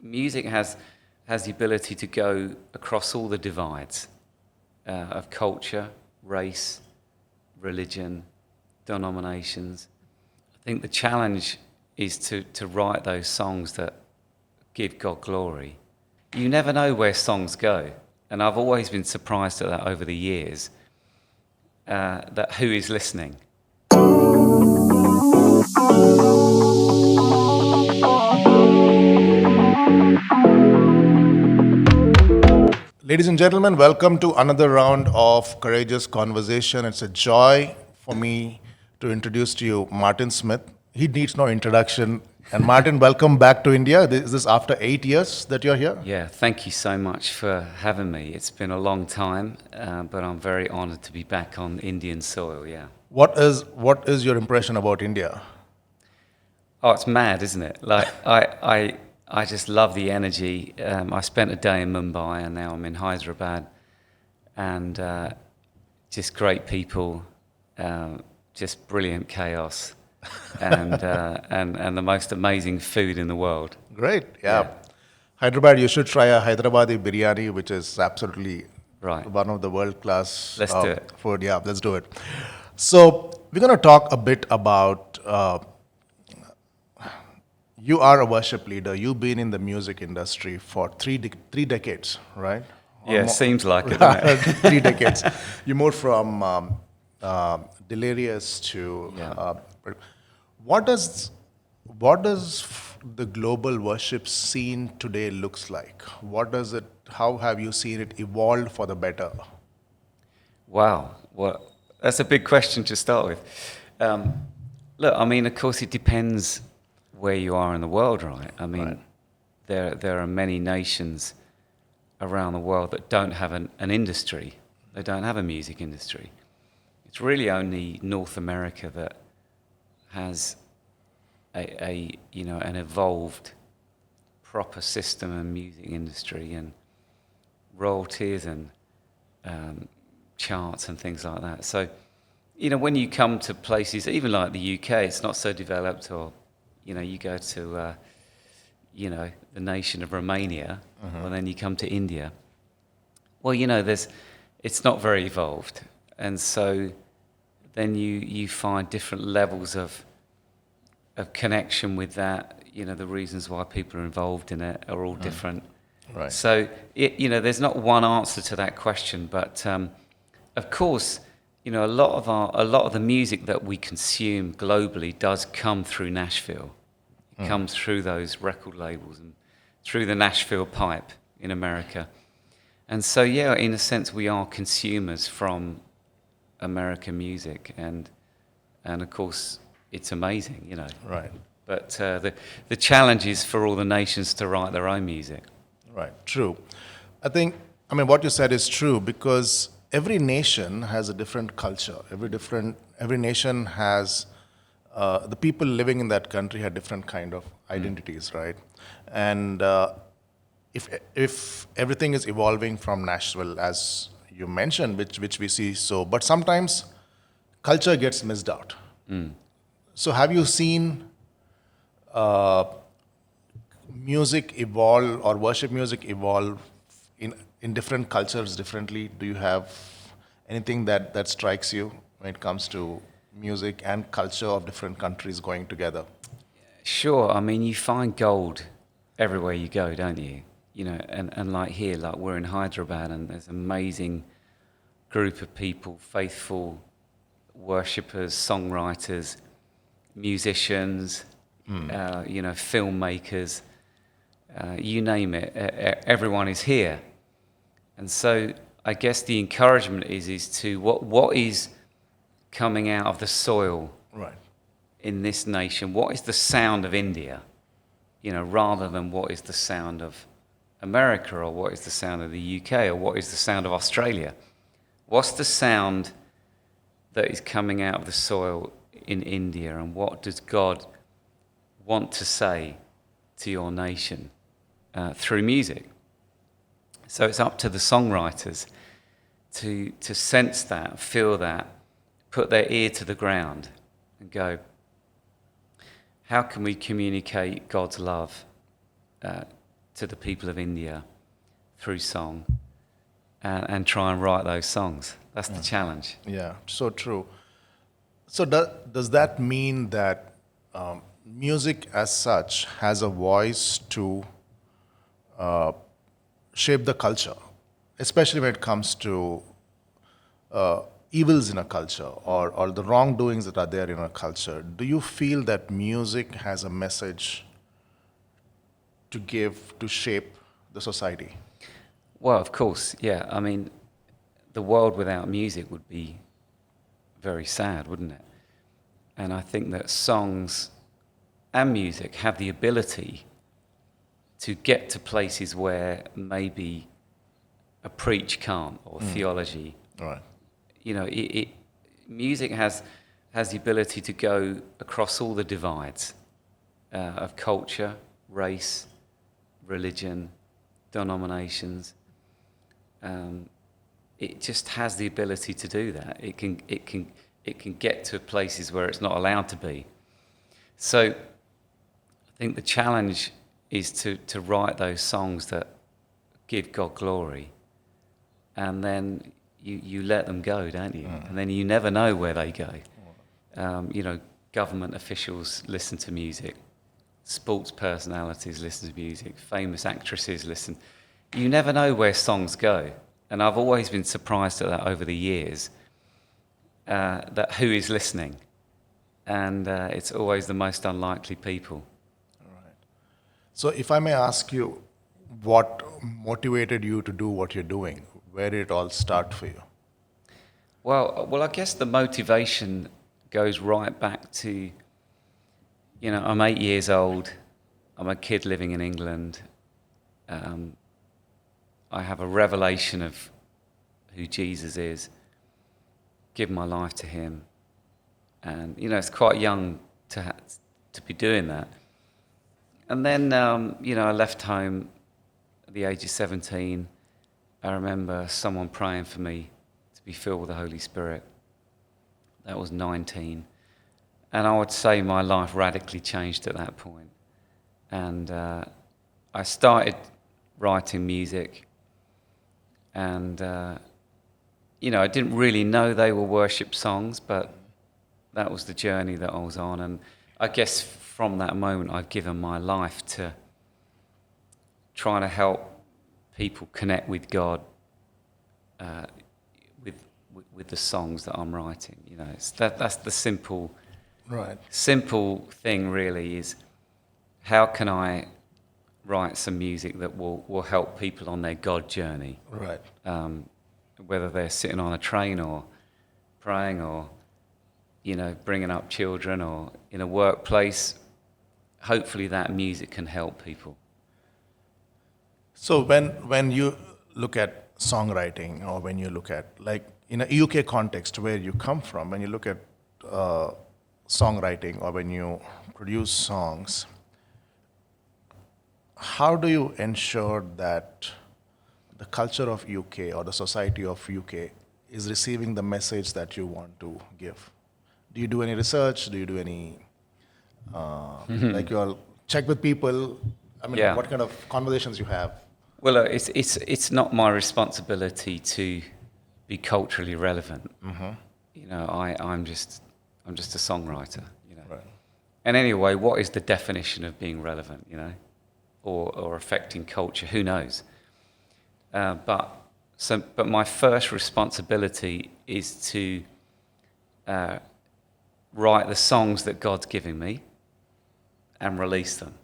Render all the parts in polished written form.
music has the ability to go across all the divides of culture, race, religion, denominations. I think the challenge is to write those songs that give God glory. You never know where songs go, and I've always been surprised at that over the years, that who is listening. Ladies and gentlemen, welcome to another round of Courageous Conversation. It's a joy for me to introduce to you Martin Smith. He needs no introduction. And Martin, welcome back to India. Is this after 8 years that you're here? Yeah, thank you so much for having me. It's been a long time, but I'm very honoured to be back on Indian soil, yeah. What is your impression about India? Oh, it's mad, isn't it? Like, I just love the energy. I spent a day in Mumbai and now I'm in Hyderabad, and just great people, just brilliant chaos, and the most amazing food in the world. Great, yeah. Hyderabad, you should try a Hyderabadi biryani, which is absolutely Right. one of the world-class Let's do it. food. Yeah, let's do it. So we're going to talk a bit about you are a worship leader. You've been in the music industry for three decades, right? Yeah, seems like it, doesn't it? 3 decades. You moved from Delirious to. Yeah. What does the global worship scene today looks like? What does it? How have you seen it evolve for the better? Wow, well, that's a big question to start with. Look, I mean, of course, it depends where you are in the world, right? I mean, Right. there are many nations around the world that don't have an industry. They don't have a music industry. It's really only North America that has an evolved proper system and music industry and royalties and charts and things like that. So, when you come to places, even like the UK, it's not so developed, or, you go to, the nation of Romania, and then you come to India. Well, it's not very evolved. And so then you find different levels of connection with that. The reasons why people are involved in it are all different. Right. So, there's not one answer to that question, but of course, a lot of the music that we consume globally does come through Nashville. It comes through those record labels and through the Nashville pipe in America. And so, yeah, in a sense, we are consumers from American music, and of course, it's amazing, Right. But the challenge is for all the nations to write their own music. Right, true. I mean, what you said is true, because every nation has a different culture. Every nation has, the people living in that country have different kind of identities, right? And if everything is evolving from Nashville, as you mentioned, which we see so, but sometimes culture gets missed out. So have you seen music evolve, or worship music evolve in different cultures differently? Do you have anything that strikes you when it comes to music and culture of different countries going together? Sure. I mean, you find gold everywhere you go, don't you? And like here, like we're in Hyderabad, and there's an amazing group of people, faithful worshippers, songwriters, musicians, filmmakers, you name it. Everyone is here. And so I guess the encouragement is to what is coming out of the soil Right. in this nation. What is the sound of India? Rather than what is the sound of America, or what is the sound of the UK, or what is the sound of Australia? What's the sound that is coming out of the soil in India, and what does God want to say to your nation through music? So it's up to the songwriters to sense that, feel that, put their ear to the ground and go, how can we communicate God's love to the people of India through song and try and write those songs. That's the challenge. Yeah, so true. So does that mean that music as such has a voice to shape the culture, especially when it comes to evils in a culture or the wrongdoings that are there in a culture? Do you feel that music has a message to give, to shape the society? Well, of course, yeah. I mean, the world without music would be very sad, wouldn't it? And I think that songs and music have the ability to get to places where maybe a preach can't, or theology. Right. You know, music has the ability to go across all the divides of culture, race, religion, denominations. It just has the ability to do that. It can get to places where it's not allowed to be. So I think the challenge is to write those songs that give God glory, and then you let them go, don't you? And then you never know where they go. You know, government officials listen to music, sports personalities listen to music, famous actresses listen. You never know where songs go. And I've always been surprised at that over the years, that who is listening. And it's always the most unlikely people. So if I may ask you, what motivated you to do what you're doing? Where did it all start for you? Well, I guess the motivation goes right back to, you know, I'm 8 years old. I'm a kid living in England. I have a revelation of who Jesus is, give my life to him. And, you know, it's quite young to be doing that. And then, you know, I left home at the age of 17. I remember someone praying for me to be filled with the Holy Spirit. That was 19. And I would say my life radically changed at that point. And I started writing music. And, you know, I didn't really know they were worship songs, but that was the journey that I was on. And I guess from that moment, I've given my life to trying to help people connect with God with the songs that I'm writing. You know, that's the simple thing really, is how can I write some music that will help people on their God journey. Right. Whether they're sitting on a train or praying or, you know, bringing up children or in a workplace, hopefully that music can help people. So when you look at songwriting, or when you look at, like, in a UK context where you come from, when you look at songwriting or when you produce songs, how do you ensure that the culture of UK or the society of UK is receiving the message that you want to give? Do you do any research? Do you do any, like, you all check with people? I mean, Yeah. what kind of conversations you have? Well, it's not my responsibility to be culturally relevant. You know, I'm just a songwriter. You know, Right. and anyway, what is the definition of being relevant? You know, or affecting culture? Who knows? But my first responsibility is to write the songs that God's giving me and release them.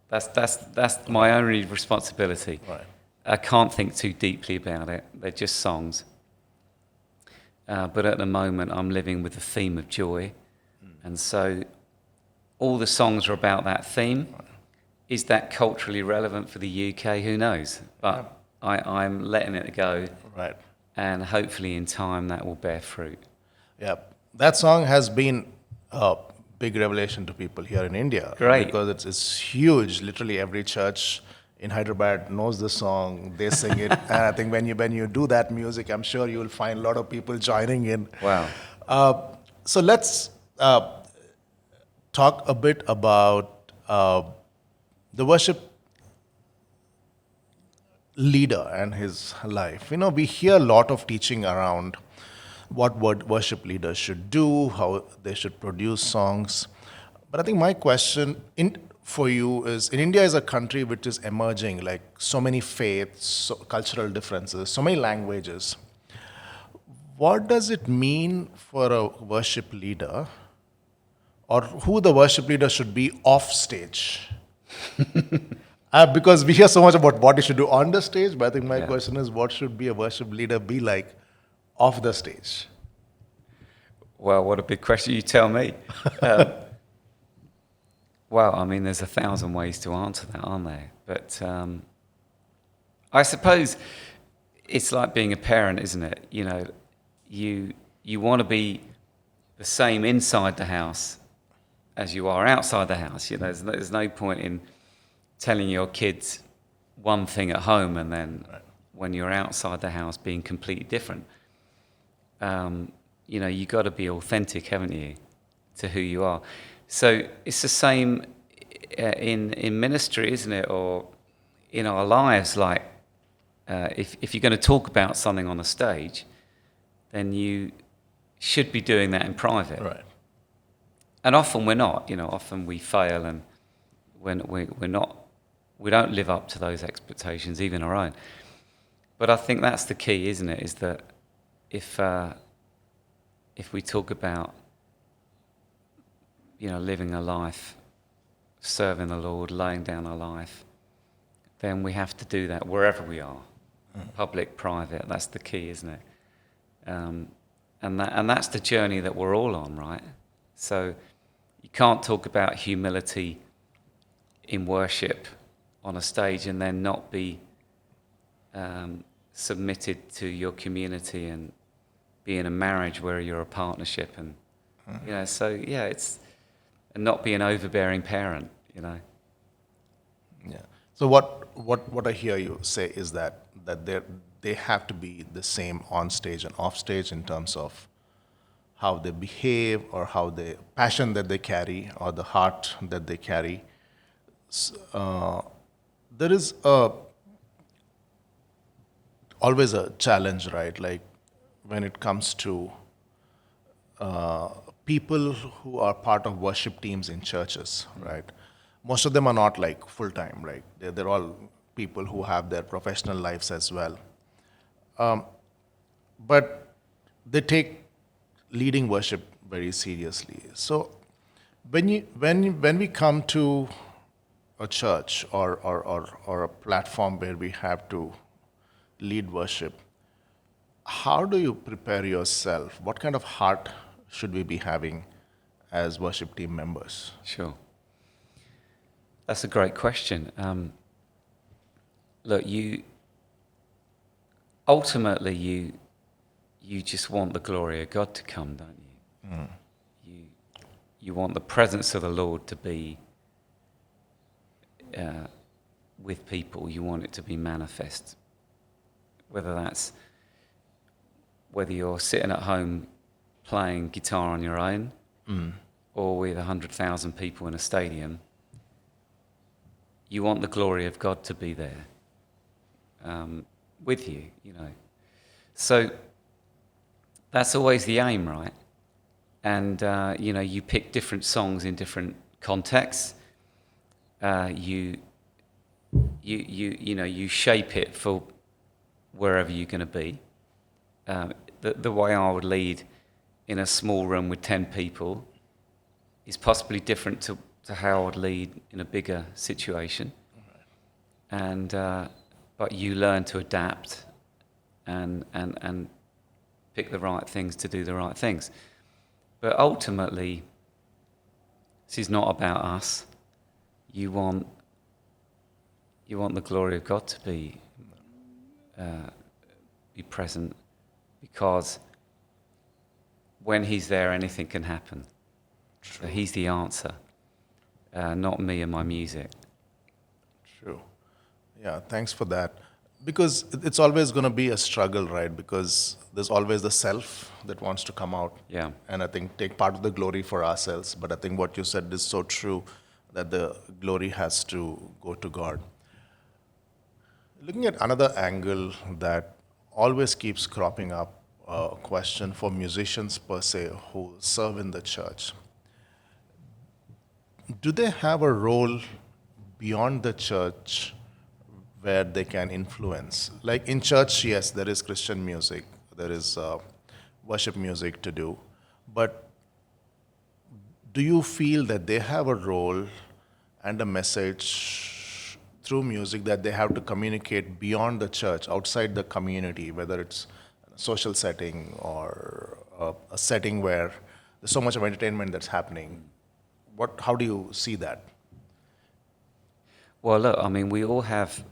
That's my only responsibility. Right. I can't think too deeply about it. They're just songs. But at the moment, I'm living with the theme of joy. And so all the songs are about that theme. Is that culturally relevant for the UK? Who knows? But I'm letting it go. Right. And hopefully in time that will bear fruit. Yeah. That song has been a big revelation to people here in India. Great. Because it's huge. Literally every church in Hyderabad knows the song. They sing it. And I think when you do that music, I'm sure you'll find a lot of people joining in. Wow. So let's talk a bit about the worship leader and his life. We hear a lot of teaching around what worship leaders should do, how they should produce songs. But I think my question for you is, in India is a country which is emerging, like so many faiths, cultural differences, so many languages. What does it mean for a worship leader, or who the worship leader should be off stage? Because we hear so much about what he should do on the stage, but I think my Yeah. question is, what should be a worship leader be like off the stage? Well, what a big question. You tell me. Um, well, I mean, there's 1,000 ways to answer that, aren't there? But I suppose it's like being a parent, isn't it? You want to be the same inside the house as you are outside the house. There's no point in telling your kids one thing at home and then when you're outside the house being completely different. You got to be authentic, haven't you, to who you are. So it's the same in ministry, isn't it, or in our lives. Like if you're going to talk about something on a stage, then you should be doing that in private. Right. And often we're not. Often we fail, and we're not. We don't live up to those expectations, even our own. But I think that's the key, isn't it? Is that if we talk about living a life, serving the Lord, laying down our life, then we have to do that wherever we are, public, private. That's the key, isn't it? And that's the journey that we're all on, right? So you can't talk about humility in worship on a stage and then not be submitted to your community and be in a marriage where you're a partnership, and it's and not be an overbearing parent. Yeah. So what I hear you say is that they have to be the same on stage and off stage in terms of how they behave, or how the passion that they carry, or the heart that they carry. There is always a challenge, right? Like when it comes to people who are part of worship teams in churches, right? Most of them are not like full time, right? They're all people who have their professional lives as well. But they take leading worship very seriously. So when we come to a church or a platform where we have to lead worship, how do you prepare yourself? What kind of heart should we be having as worship team members? Sure. That's a great question. Look, ultimately you just want the glory of God to come, don't you? You want the presence of the Lord to be with people. You want it to be manifest. Whether you're sitting at home playing guitar on your own, or with 100,000 people in a stadium, you want the glory of God to be there with you, So that's always the aim, right? And you pick different songs in different contexts. You shape it for wherever you're going to be. The way I would lead in a small room with 10 people is possibly different to how I would lead in a bigger situation. And but you learn to adapt and pick the right things to do the right things. But ultimately, this is not about us. You want the glory of God to be present, because when He's there, anything can happen. So He's the answer, not me and my music. True. Yeah, thanks for that. Because it's always going to be a struggle, right? Because there's always the self that wants to come out. Yeah. And I think take part of the glory for ourselves. But I think what you said is so true, that the glory has to go to God. Looking at another angle that always keeps cropping up, a question for musicians per se who serve in the church. Do they have a role beyond the church where they can influence? Like in church, yes, there is Christian music, there is worship music to do, but do you feel that they have a role and a message through music that they have to communicate beyond the church, outside the community, whether it's a social setting or a setting where there's so much of entertainment that's happening? How do you see that? Well, look, I mean, we all have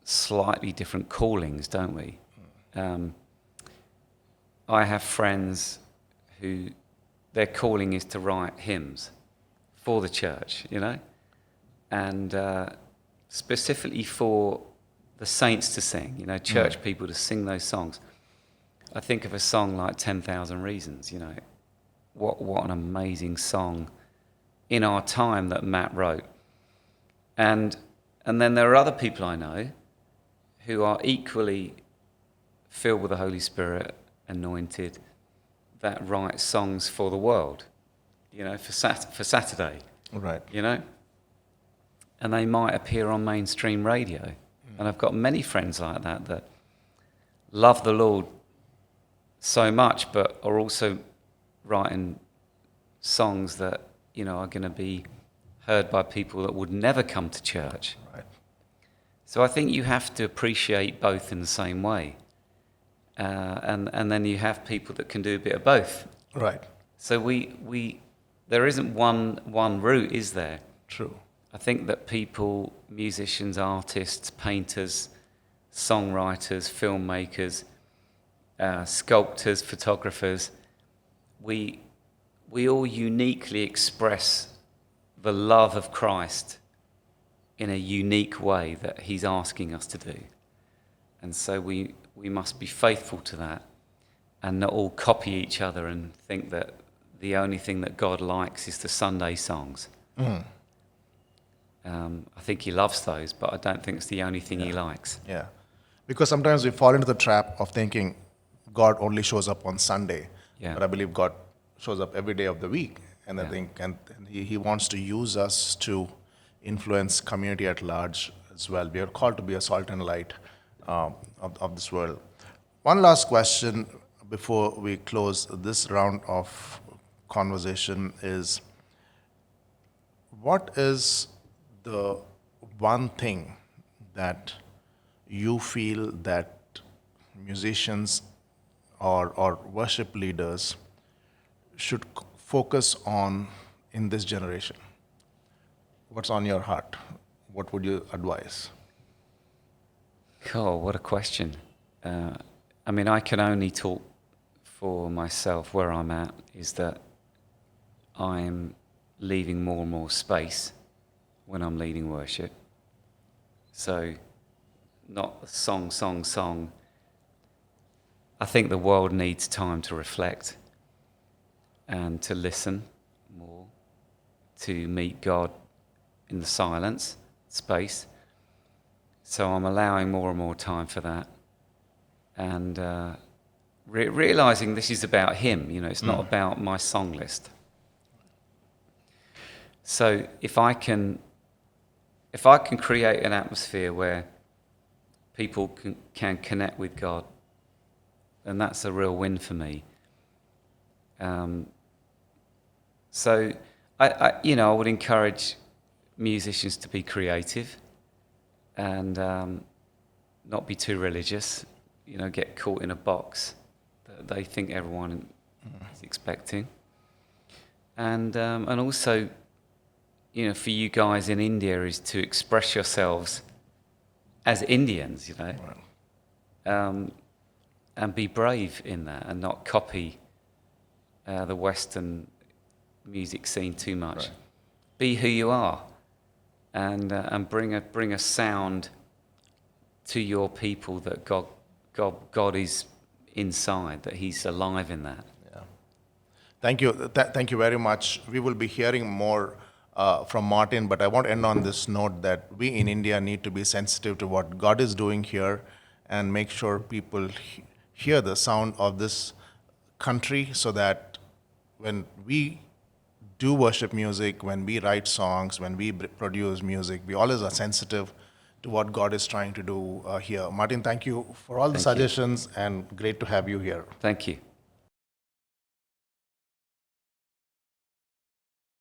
slightly different callings, don't we? I have friends who their calling is to write hymns for the church, you know, and specifically for the saints to sing, you know, church people to sing those songs. I think of a song like 10,000 Reasons, you know, what an amazing song in our time that Matt wrote. And then there are other people I know who are equally filled with the Holy Spirit, anointed, that write songs for the world, you know, for Saturday, Right. you know, and they might appear on mainstream radio. And I've got many friends like that that love the Lord so much, but are also writing songs that, you know, are going to be heard by people that would never come to church. Right. So I think you have to appreciate both in the same way. And then you have people that can do a bit of both. Right. So there isn't one route, is there? True. I think that people, musicians, artists, painters, songwriters, filmmakers, sculptors, photographers, we all uniquely express the love of Christ in a unique way that he's asking us to do. And so we must be faithful to that and not all copy each other and think that the only thing that God likes is the Sunday songs. I think he loves those, but I don't think it's the only thing he likes. Yeah. Because sometimes we fall into the trap of thinking God only shows up on Sunday. Yeah. But I believe God shows up every day of the week. And I Yeah. think and he wants to use us to influence community at large as well. We are called to be a salt and light of this world. One last question before we close this round of conversation is, what is the one thing that you feel that musicians or worship leaders should focus on in this generation? What's on your heart? What would you advise? Oh, what a question. I mean, I can only talk for myself. Where I'm at is that I'm leaving more and more space when I'm leading worship. So, not song. I think the world needs time to reflect and to listen more, to meet God in the silence space. So I'm allowing more and more time for that, and realizing this is about him. You know, it's not about my song list. So if I can create an atmosphere where people can connect with God, then that's a real win for me. So I would encourage musicians to be creative and not be too religious. You know, get caught in a box that they think everyone is expecting, and also, you know, for you guys in India is to express yourselves as Indians, you know, and be brave in that and not copy the Western music scene too much. Right. Be who you are, and bring a sound to your people that God is inside, that He's alive in that. Yeah. Thank you. Thank you very much. We will be hearing more from Martin, but I want to end on this note that we in India need to be sensitive to what God is doing here and make sure people hear the sound of this country so that when we do worship music, when we write songs, when we produce music, we always are sensitive to what God is trying to do here. Martin, thank you for all the Thank you. suggestions and great to have you here. Thank you.